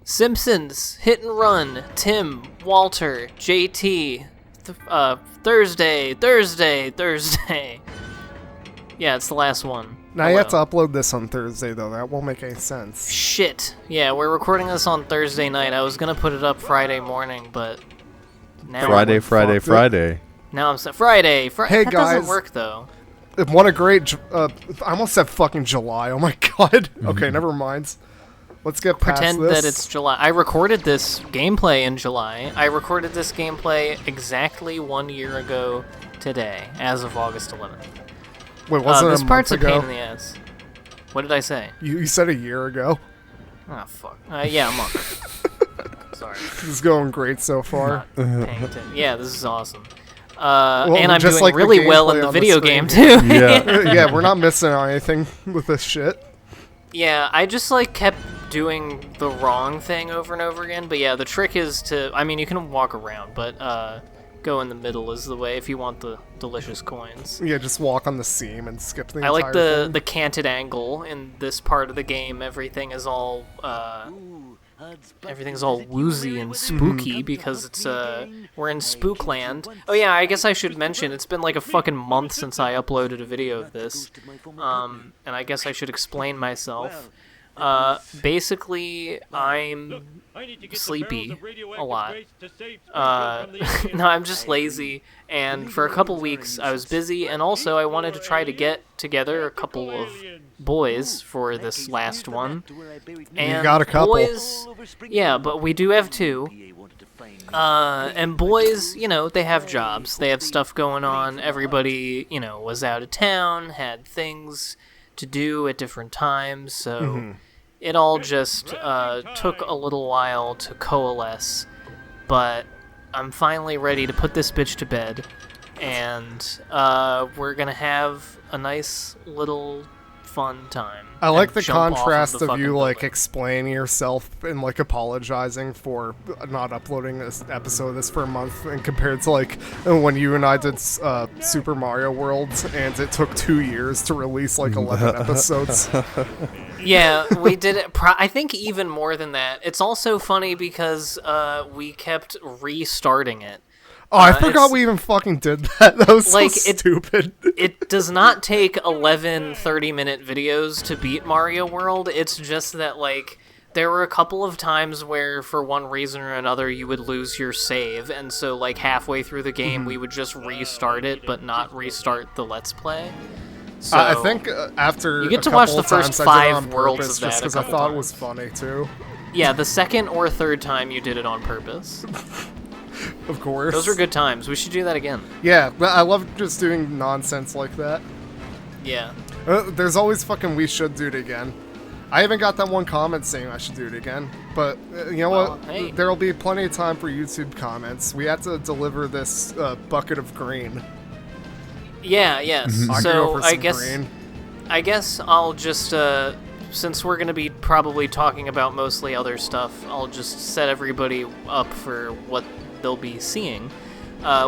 Simpsons, Hit and Run, Tim, Walter, JT, Thursday. Yeah, it's the last one. Now you have to upload this on Thursday, though. That won't make any sense. Shit. Yeah, we're recording this on Thursday night. I was gonna put it up Friday morning, but now Friday. Now I'm Friday. Hey, that guys. doesn't work though. What a great... I almost said fucking July. Oh my god. Okay, never mind. Let's get past Pretend this. that it's July. I recorded this gameplay in July. I recorded this gameplay exactly 1 year ago today, as of August 11th. Wait, wasn't this it a part's month a pain ago? in the ass. What did I say? You said a year ago. Oh, fuck. Yeah, a month. Sorry. This is going great so far. Not paying attention. Yeah, this is awesome. Well, and I'm just doing like the really well gameplay in the on the video screen. game, too. Yeah. Yeah, we're not missing on anything with this shit. Yeah, I just, kept doing the wrong thing over and over again. But yeah, the trick is to... I mean, you can walk around, but go in the middle is the way if you want the delicious coins. Yeah, just walk on the seam and skip the I entire like thing. the canted angle in this part of the game. Everything's all woozy and spooky because it's we're in Spookland. Oh yeah, I guess I should mention it's been like a fucking month since I uploaded a video of this, and I guess I should explain myself. Basically, I'm sleepy a lot. No, I'm just lazy, and for a couple weeks I was busy, and also I wanted to try to get together a couple of boys for this last one. And you got a couple. Boys, yeah, but we do have two. And boys, they have jobs. They have stuff going on. Everybody, was out of town, had things to do at different times, so it all just took a little while to coalesce. But I'm finally ready to put this bitch to bed, and we're gonna have a nice little fun time. I like the jump off contrast the of fucking you building. explaining yourself and apologizing for not uploading this episode of this for a month, and compared to when you and I did Super Mario World and it took 2 years to release 11 episodes. Yeah, we did it. I think even more than that. It's also funny because we kept restarting it. Oh, I forgot we even fucking did that. That was so stupid. It does not take 11 30-minute videos to beat Mario World. It's just that, there were a couple of times where, for one reason or another, you would lose your save, and so, halfway through the game, we would just restart it, but not restart the Let's Play. So, I think after you get to a watch couple the of first times, I did it 5 on worlds purpose of that just because a I couple thought it was times. funny, too. Yeah, the second or third time you did it on purpose. Of course. Those were good times. We should do that again. Yeah, but I love just doing nonsense like that. Yeah. There's always fucking we should do it again. I haven't got that one comment saying I should do it again, but you know what? Hey. There'll be plenty of time for YouTube comments. We have to deliver this bucket of green. Yeah, yes. I could So go for some I green. guess I'll just since we're going to be probably talking about mostly other stuff, I'll just set everybody up for what they'll be seeing,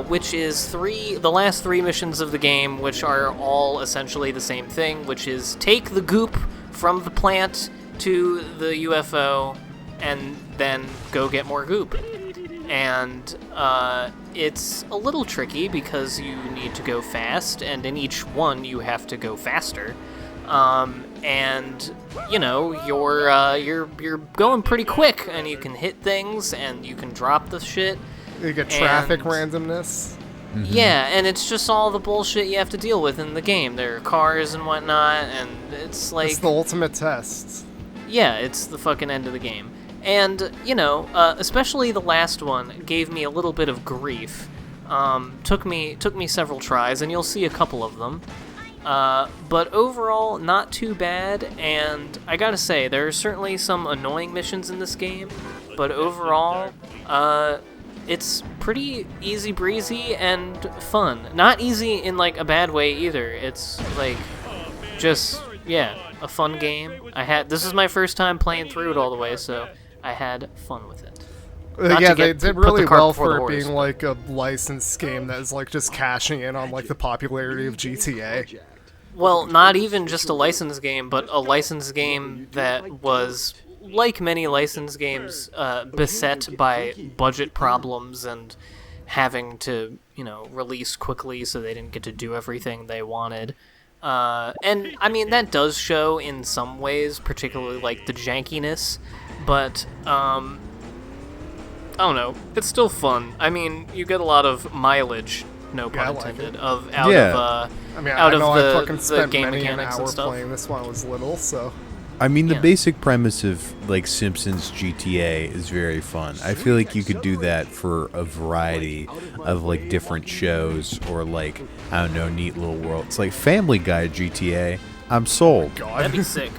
which is the last 3 missions of the game, which are all essentially the same thing, which is take the goop from the plant to the UFO and then go get more goop. And it's a little tricky because you need to go fast, and in each one you have to go faster. And you're going pretty quick, and you can hit things, and you can drop the shit. You get traffic randomness. Yeah, and it's just all the bullshit you have to deal with in the game. There are cars and whatnot, and it's It's the ultimate test. yeah, it's the fucking end of the game. And, especially the last one gave me a little bit of grief. Took me several tries, and you'll see a couple of them. But overall, not too bad, and I gotta say, there are certainly some annoying missions in this game, but overall, it's pretty easy breezy and fun. Not easy in, a bad way either. It's, just, a fun game. This is my first time playing through it all the way, so I had fun with it. Yeah, they did really well for it horse, being a licensed game that is just cashing in on the popularity of GTA. Well, not even just a licensed game, but a licensed game that was like many licensed games, beset by budget problems and having to, release quickly so they didn't get to do everything they wanted. And, I mean, that does show in some ways, particularly, like, the jankiness, but, I don't know, it's still fun. I mean, you get a lot of mileage, no pun intended, out of the game mechanics and stuff. Playing this when I was little, so... I mean, the basic premise of, like, Simpsons GTA is very fun. I feel like you could do that for a variety of, like, different shows or, like, I don't know, neat little world. It's like Family Guy GTA. I'm sold. That'd be sick.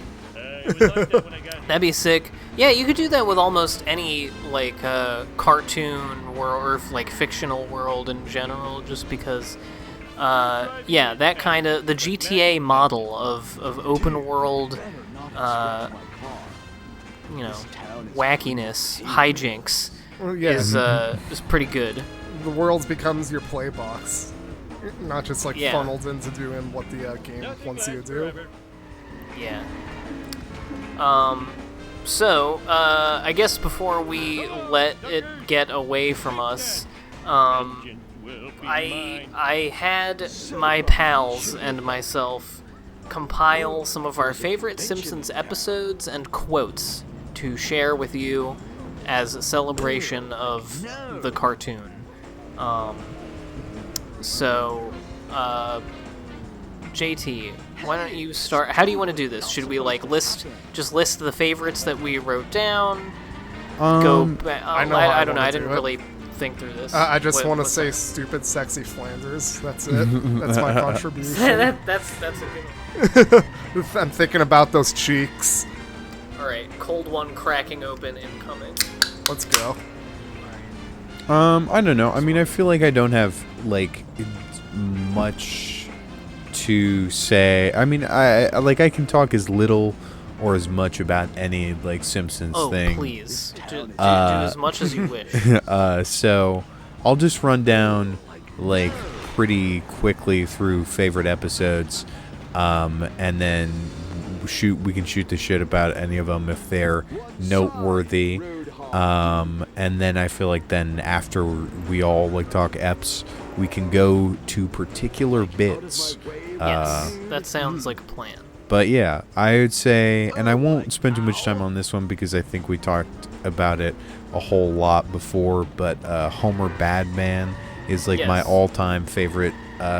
That'd be sick. Yeah, you could do that with almost any, like, cartoon or like, fictional world in general, just because... that kind of... The GTA model of open world... wackiness, hijinks is pretty good. The world becomes your play box, not just like funneled into doing what the game wants you to do. Yeah. So I guess before we let it get away from us, I had my pals and myself compile some of our favorite Simpsons episodes and quotes to share with you as a celebration of the cartoon. JT, why don't you start? How do you want to do this? Should we like list the favorites that we wrote down? I don't know. I didn't really think through this. I just want to say stupid, sexy Flanders. That's it. That's my contribution. that's a good one. I'm thinking about those cheeks. All right, cold one cracking open incoming. Let's go. I don't know. I mean, I feel like I don't have like much to say. I mean, I can talk as little or as much about any like Simpsons thing. Oh, please do as much as you wish. So I'll just run down like pretty quickly through favorite episodes, and then we can shoot the shit about any of them if they're noteworthy. And then I feel like then after we all like talk eps, we can go to particular bits. Yes, that sounds like a plan. But yeah, I would say, and I won't spend too much time on this one because I think we talked about it a whole lot before, but Homer Badman is like my all-time favorite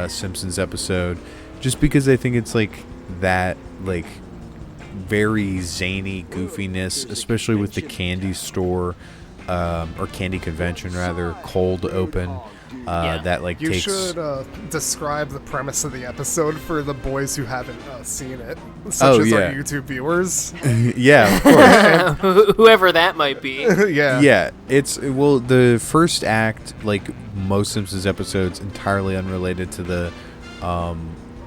Simpsons episode, just because I think it's like that like very zany goofiness, especially with the candy store or candy convention rather, cold open. That like you should describe the premise of the episode for the boys who haven't seen it, such as our YouTube viewers. Yeah, of course. Whoever that might be. Yeah. It's the first act, like most Simpsons episodes, entirely unrelated to the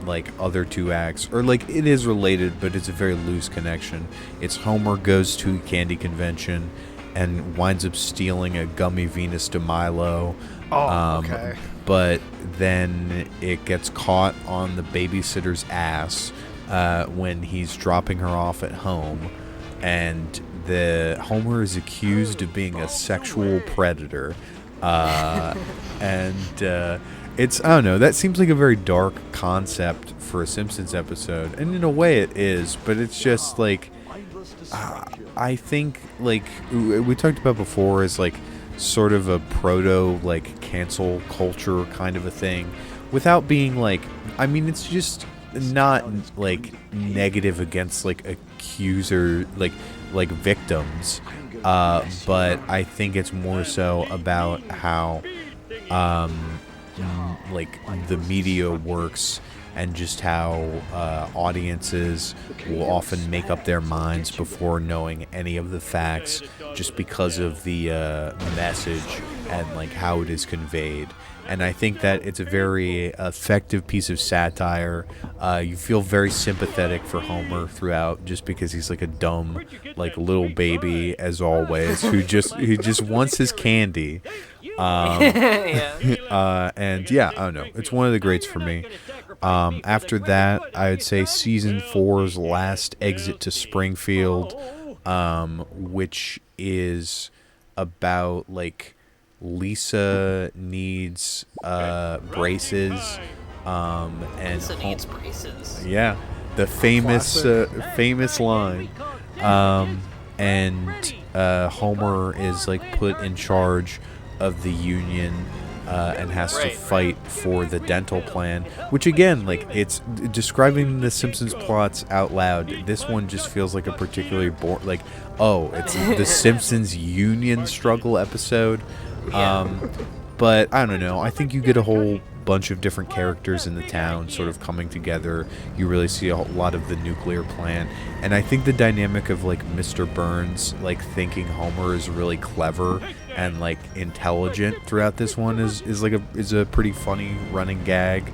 like other two acts, or like it is related, but it's a very loose connection. It's Homer goes to a candy convention and winds up stealing a gummy Venus de Milo. Okay. But then it gets caught on the babysitter's ass when he's dropping her off at home, and the Homer is accused of being a sexual predator, and it's, I don't know, that seems like a very dark concept for a Simpsons episode, and in a way it is, but it's just like I think like we talked about before is like sort of a proto like cancel culture kind of a thing, without being like, I mean, it's just not like negative against like accuser like victims, but I think it's more so about how like the media works, and just how audiences will often make up their minds before knowing any of the facts, just because of the message and like how it is conveyed. And I think that it's a very effective piece of satire. You feel very sympathetic for Homer throughout, just because he's like a dumb, like little baby as always, who just wants his candy. And yeah, I don't know. It's one of the greats for me. After that, I would say season 4's last exit to Springfield. which is about like Lisa needs braces, and Lisa needs braces. yeah, the famous famous line, and Homer is like put in charge of the union. And has to fight for the dental plan, which again, like, it's describing the Simpsons plots out loud. This one just feels like a particularly it's the Simpsons union struggle episode. But I don't know. I think you get a whole bunch of different characters in the town sort of coming together. You really see a lot of the nuclear plant, and I think the dynamic of like Mr. Burns like thinking Homer is really clever and like intelligent throughout this one is a pretty funny running gag.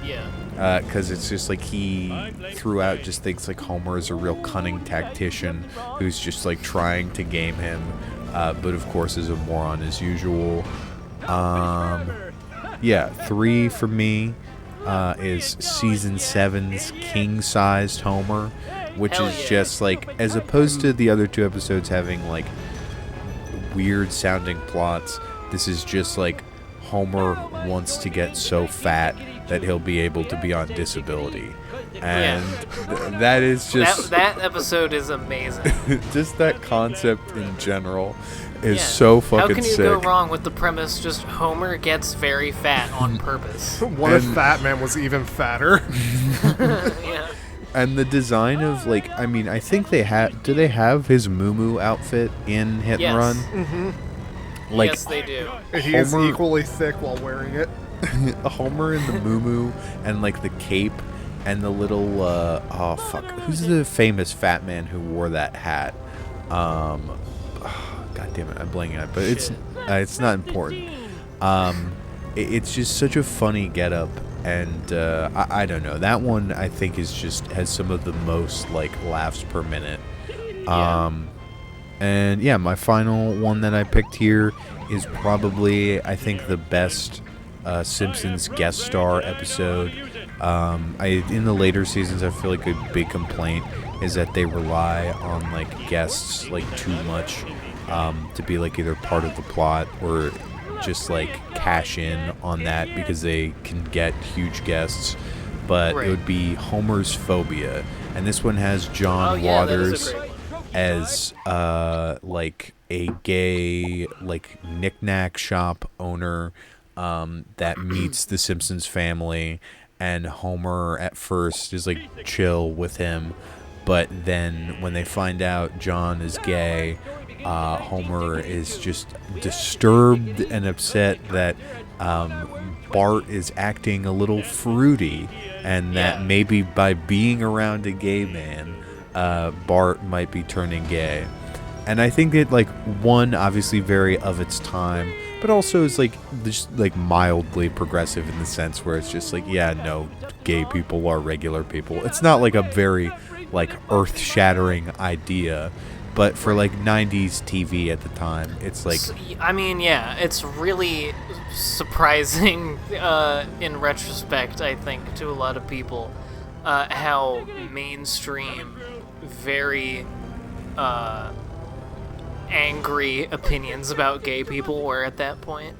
Yeah. Because it's just like he throughout just thinks like Homer is a real cunning tactician who's just like trying to game him, but of course is a moron as usual. Yeah, 3 for me is season 7's king-sized Homer, which is just like, as opposed to the other 2 episodes having like weird sounding plots, this is just like Homer wants to get so fat that he'll be able to be on disability. And that is just... That episode is amazing. Just that concept in general is so fucking sick. How can you go wrong with the premise just Homer gets very fat on purpose? What if Fat Man was even fatter? Yeah. And the design of, like, I mean, I think they have... Do they have his Moo in Hit and Run? Mm-hmm. Like, yes, they do. He is equally thick while wearing it. Homer in the Moo and, like, the cape and the little, who's the famous fat man who wore that hat? God damn it, I'm blanking on it, but it's not important. It's just such a funny getup, and I don't know. That one I think has some of the most like laughs per minute. And yeah, my final one that I picked here is probably, I think, the best Simpsons guest star episode. In the later seasons, I feel like a big complaint is that they rely on like guests like too much to be like either part of the plot or just like cash in on that because they can get huge guests. But it would be Homer's Phobia, and this one has John Waters as like a gay like knick-knack shop owner that meets the Simpsons family, and Homer at first is like chill with him, but then when they find out John is gay, Homer is just disturbed and upset that Bart is acting a little fruity, and that maybe by being around a gay man, Bart might be turning gay. And I think it, like, one, obviously very of its time, but also is like just like mildly progressive in the sense where it's just like, yeah, no, gay people are regular people. It's not like a very like earth-shattering idea, but for like 90s TV at the time, it's like, I mean, yeah, it's really surprising in retrospect, I think, to a lot of people, how mainstream, very angry opinions about gay people were at that point.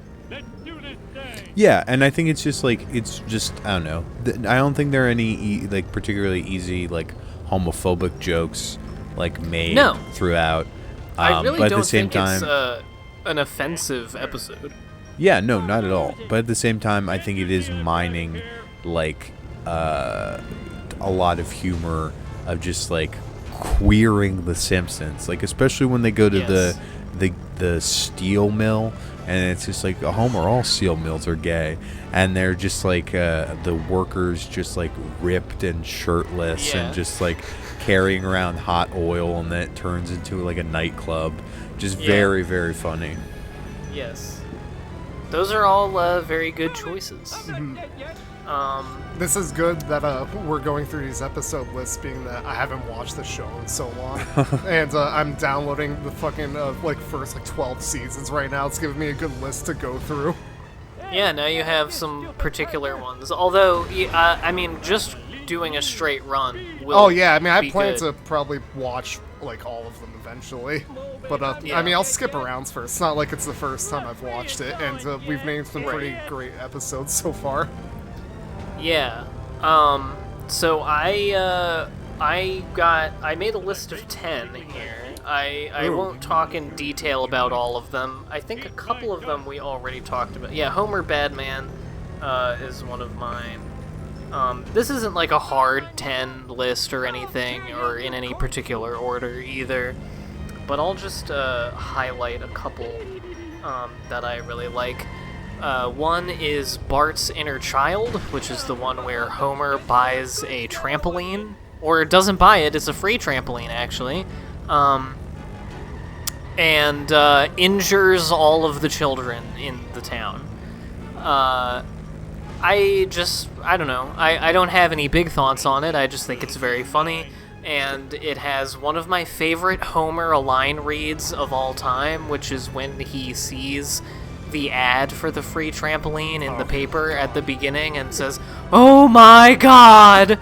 Yeah, and I think it's just like, it's just, I don't know, I don't think there are any like particularly easy like homophobic jokes like made throughout. I really but at don't the same think time, it's an offensive episode. Yeah, no, not at all. But at the same time, I think it is mining like a lot of humor of just like queering the Simpsons, like especially when they go to the steel mill, and it's just like, Homer, all steel mills are gay, and they're just like the workers just like ripped and shirtless and just like carrying around hot oil, and then it turns into like a nightclub. Just very, very funny. Yes, those are all very good choices. This is good that we're going through these episode lists, being that I haven't watched the show in so long, and I'm downloading the fucking like first like 12 seasons right now. It's giving me a good list to go through. Yeah, now you have some particular ones. Although, I mean, just doing a straight run will I be plan good. to probably watch like all of them eventually. But Yeah. I mean, I'll skip around first. It's not like it's the first time I've watched it, and we've named some pretty great episodes so far. Yeah. So I made a list of 10 here. I won't talk in detail about all of them. I think a couple of them we already talked about. Yeah, Homer Badman is one of mine. This isn't like a hard 10 list or anything, or in any particular order either. But I'll just highlight a couple that I really like. One is Bart's Inner Child, which is the one where Homer buys a trampoline. Or doesn't buy it, it's a free trampoline, actually. And injures all of the children in the town. I don't know. I don't have any big thoughts on it. I just think it's very funny. And it has one of my favorite Homer line reads of all time, which is when he sees the ad for the free trampoline in the paper at the beginning and says, "Oh my God!"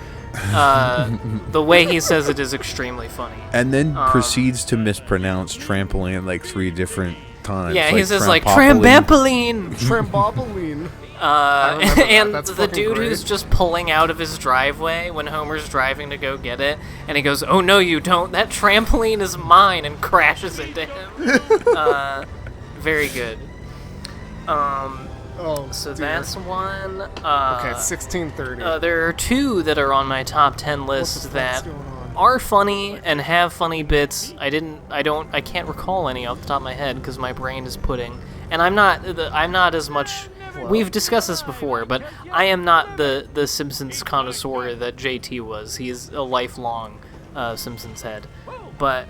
The way he says it is extremely funny. And then proceeds to mispronounce trampoline like 3 different times. Yeah, he says like trampoline. Trampoline. And That's the fucking dude great. who's just pulling out of his driveway when Homer's driving to go get it, and he goes, "Oh no, you don't! That trampoline is mine!" and crashes into him. Very good. So dear. that's one. Okay, it's 16:30. There are 2 that are on my top 10 list fuck's that going on? are funny and have funny bits. I can't recall any off the top of my head because my brain is pudding. And I'm not as much. We've discussed this before, but I am not the Simpsons connoisseur that JT was. He's a lifelong Simpsons head. But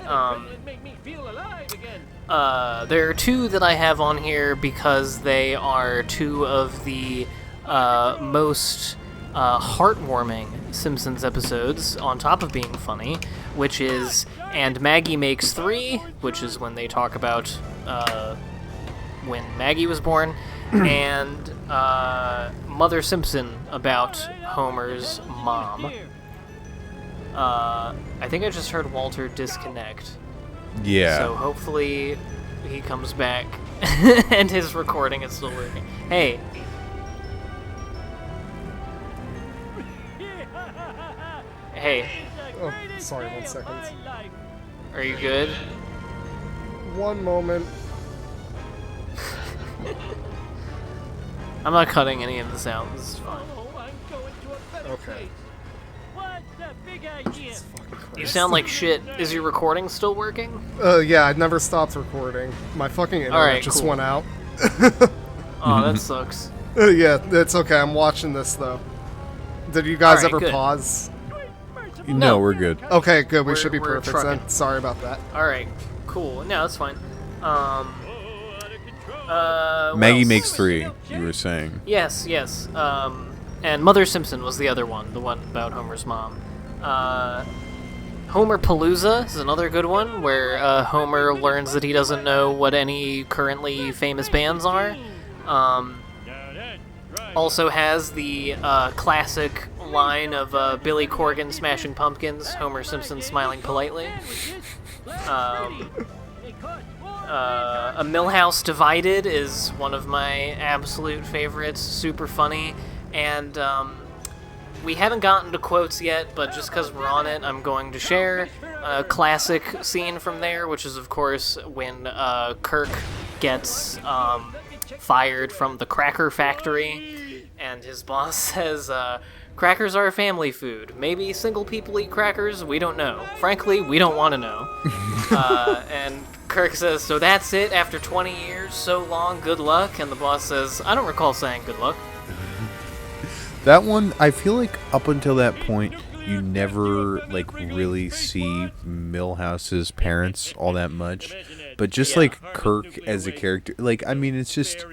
there are 2 that I have on here because they are 2 of the most heartwarming Simpsons episodes, on top of being funny, which is And Maggie Makes 3, which is when they talk about when Maggie was born, and Mother Simpson about Homer's mom. I think I just heard Walter disconnect. Yeah. So hopefully he comes back and his recording is still working. Hey. Hey, Oh, sorry, 1 second. are you good? One moment. I'm not cutting any of the sounds. This is fine. Okay. You sound like shit. Is your recording still working? Yeah, I never stopped recording. My fucking internet Alright, just cool. went out. Oh, that sucks. Yeah, it's okay. I'm watching this though. Did you guys Alright, ever good. pause? No, we're good. Okay, good. We We're- should be we're perfect trucking. then. Sorry about that. Alright, cool. No, that's fine. Maggie what Makes else? 3, you were saying. Yes. And Mother Simpson was the other one, the one about Homer's mom. Homer Palooza is another good one, where Homer learns that he doesn't know what any currently famous bands are. Also has the classic line of Billy Corgan Smashing Pumpkins, Homer Simpson smiling politely. A Millhouse Divided is one of my absolute favorites, super funny, and we haven't gotten to quotes yet, but just because we're on it, I'm going to share a classic scene from there, which is, of course, when Kirk gets fired from the cracker factory, and his boss says, "Crackers are family food. Maybe single people eat crackers? We don't know. Frankly, we don't want to know." And Kirk says, "So that's it? After 20 years? So long, good luck?" And the boss says, "I don't recall saying good luck." That one, I feel like up until that point, you never like really see Milhouse's parents all that much. But just Yeah. like Kirk as a character, like I mean, it's just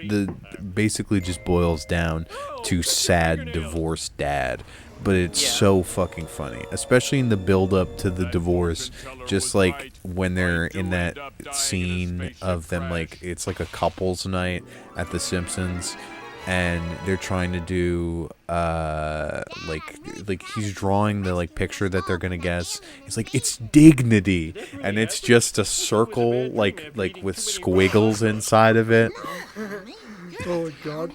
basically just boils down to sad divorced dad. But it's Yeah. so fucking funny, especially in the build up to the divorce. Just like when they're in that scene of them, like it's like a couple's night at the Simpsons, and they're trying to do like he's drawing the like picture that they're gonna guess. It's like it's dignity, and it's just a circle like with squiggles inside of it. Oh my god.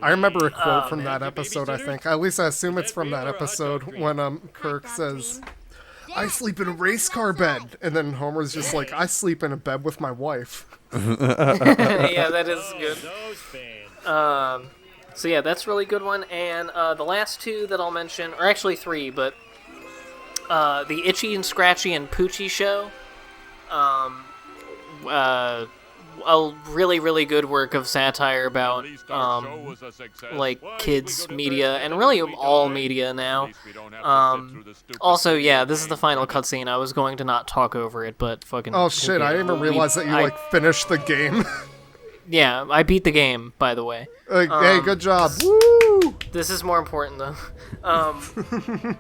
I remember a quote from that episode, I think. At least I assume it's from that episode when Kirk says, I sleep in a race car bed. And then Homer's just like, I sleep in a bed with my wife. Yeah, that is good. So yeah, that's a really good one. And the last two that I'll mention, or actually three, but the Itchy and Scratchy and Poochie show. A really, really good work of satire about like kids media and really all media now. Also, yeah, this is the final cutscene. I was going to not talk over it, but fucking. Oh shit! I didn't even realize that you finished the game. Yeah, I beat the game, by the way. Hey, good job! Woo! This is more important though. I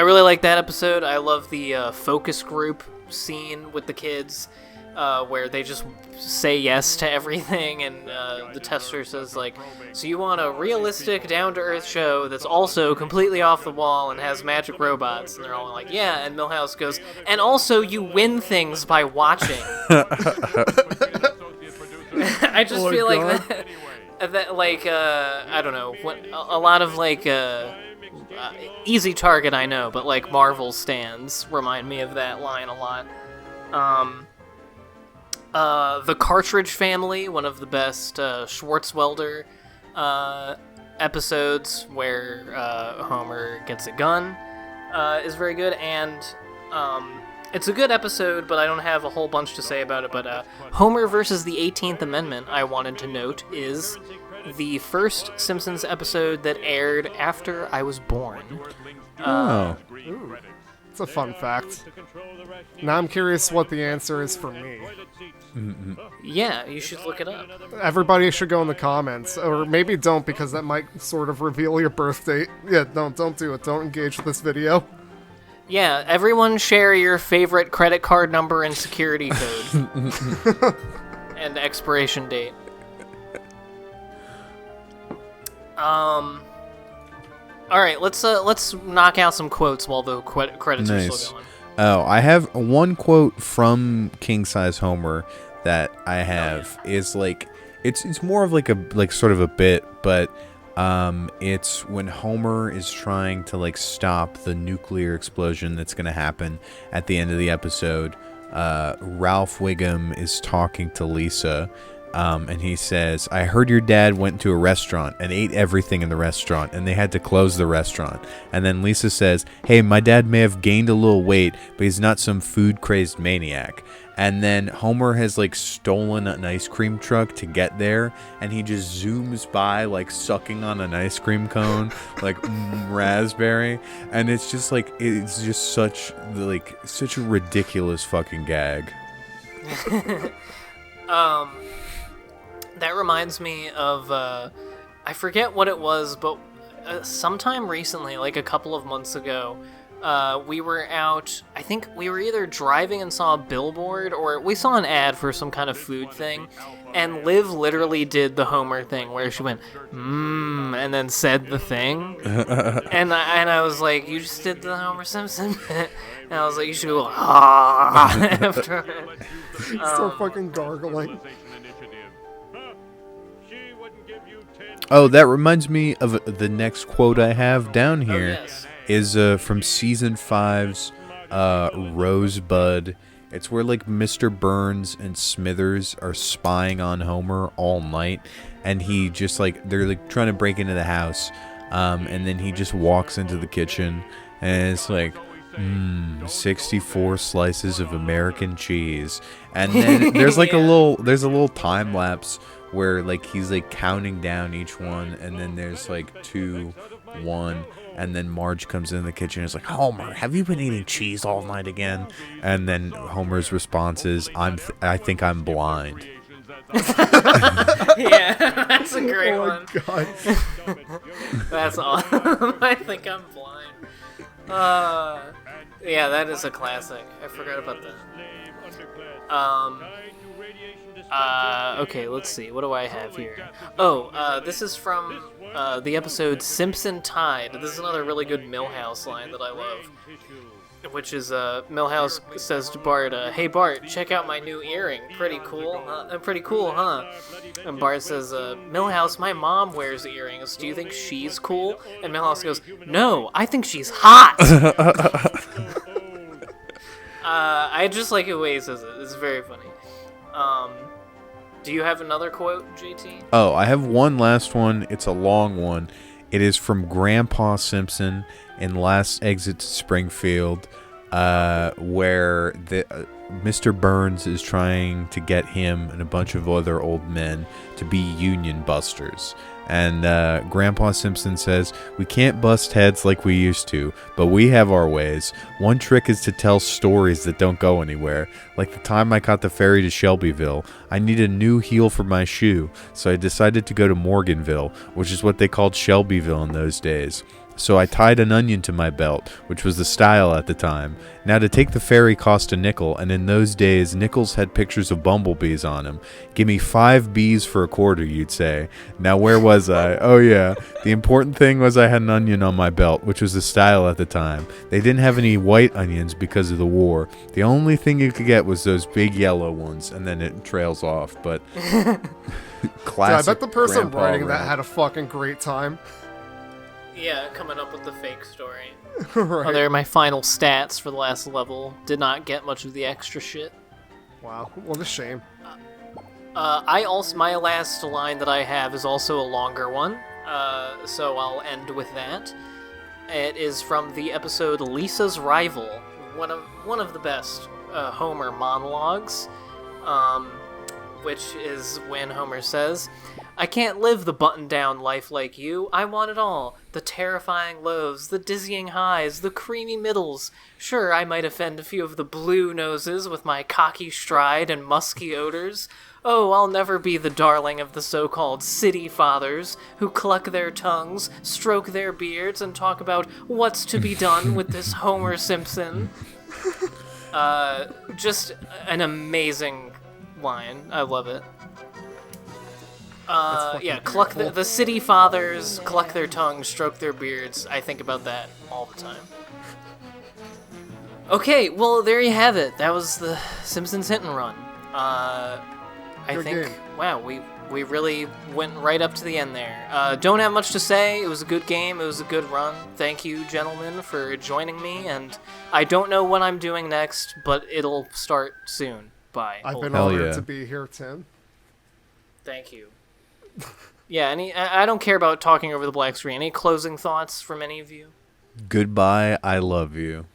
really like that episode. I love the focus group scene with the kids. Where they just say yes to everything, and the tester says, like, so you want a realistic, down-to-earth show that's also completely off the wall and has magic robots? And they're all like, yeah, and Milhouse goes, and also you win things by watching. I just feel like that like, I don't know, a lot of, like, easy target, I know, but, like, Marvel stands remind me of that line a lot. The Cartridge Family, one of the best Schwartzwelder episodes where Homer gets a gun, is very good, and it's a good episode, but I don't have a whole bunch to say about it. But Homer versus the 18th Amendment, I wanted to note, is the first Simpsons episode that aired after I was born. It's a fun fact. Now I'm curious what the answer is for me. Yeah, you should look it up. Everybody should go in the comments, or maybe don't, because that might sort of reveal your birth date. Yeah, don't do it. Don't engage with this video. Yeah, everyone share your favorite credit card number and security code. And expiration date. Alright, let's knock out some quotes while the credits are still going. Oh, I have one quote from King Size Homer that I have is like it's more of like sort of a bit, but it's when Homer is trying to like stop the nuclear explosion that's going to happen at the end of the episode. Ralph Wiggum is talking to Lisa. And he says, I heard your dad went to a restaurant and ate everything in the restaurant, and they had to close the restaurant. And then Lisa says, hey, my dad may have gained a little weight, but he's not some food-crazed maniac. And then Homer has, like, stolen an ice cream truck to get there, and he just zooms by, like, sucking on an ice cream cone, like, raspberry. And it's just, like, it's just such a ridiculous fucking gag. That reminds me of, I forget what it was, but sometime recently, like a couple of months ago, we were out, I think we were either driving and saw a billboard, or we saw an ad for some kind of food thing, and Liv literally did the Homer thing, where she went, and then said the thing, and I was like, you just did the Homer Simpson bit, and I was like, you should go, after it. Still fucking gargling. Oh, that reminds me of the next quote I have down here. Oh, yes. Is from season 5's Rosebud. It's where like Mr. Burns and Smithers are spying on Homer all night, and he just like they're like trying to break into the house, and then he just walks into the kitchen, and it's like 64 slices of American cheese, and then there's like a little time lapse where like he's like counting down each one, and then there's like 2, 1, and then Marge comes in the kitchen and is like, Homer, have you been eating cheese all night again? And then Homer's response is, I think I'm blind. Yeah, that's a great one. Oh my god. That's awesome. I think I'm blind. Yeah, that is a classic. I forgot about that. Okay, let's see. What do I have here? Oh, this is from the episode Simpson Tide. This is another really good Milhouse line that I love. Which is, Milhouse says to Bart, "Hey Bart, check out my new earring. Pretty cool, huh? And Bart says, "Milhouse, my mom wears earrings. Do you think she's cool?" And Milhouse goes, "No, I think she's hot!" I just like the way he says it. It's very funny. Do you have another quote, JT? Oh, I have one last one. It's a long one. It is from Grandpa Simpson in Last Exit to Springfield, where Mr. Burns is trying to get him and a bunch of other old men to be union busters. And Grandpa Simpson says, "We can't bust heads like we used to, but we have our ways. One trick is to tell stories that don't go anywhere. Like the time I caught the ferry to Shelbyville. I needed a new heel for my shoe, so I decided to go to Morganville, which is what they called Shelbyville in those days. So I tied an onion to my belt, which was the style at the time. Now to take the ferry cost a nickel, and in those days nickels had pictures of bumblebees on them. Give me 5 bees for a quarter, you'd say. Now where was I? Oh yeah, the important thing was I had an onion on my belt, which was the style at the time. They didn't have any white onions because of the war. The only thing you could get was those big yellow ones," and then it trails off. But classic. Yeah, I bet the person Grandpa writing that rap. had a fucking great time. Yeah, coming up with the fake story. Right. Oh, there are my final stats for the last level. Did not get much of the extra shit. Wow, what a shame. My last line that I have is also a longer one, so I'll end with that. It is from the episode Lisa's Rival, one of the best Homer monologues, which is when Homer says, "I can't live the button-down life like you. I want it all. The terrifying lows, the dizzying highs, the creamy middles. Sure, I might offend a few of the blue noses with my cocky stride and musky odors. Oh, I'll never be the darling of the so-called city fathers who cluck their tongues, stroke their beards, and talk about what's to be done with this Homer Simpson." Just an amazing line. I love it. Yeah, cluck the city fathers, cluck their tongues, stroke their beards. I think about that all the time. Okay, well, there you have it. That was the Simpsons Hit and Run. I Good think, game. wow, we really went right up to the end there. Don't have much to say. It was a good game. It was a good run. Thank you, gentlemen, for joining me. And I don't know what I'm doing next, but it'll start soon. Bye. I've been Hell honored yeah. to be here, Tim. Thank you. Yeah, I don't care about talking over the black screen. Any closing thoughts from any of you? Goodbye, I love you.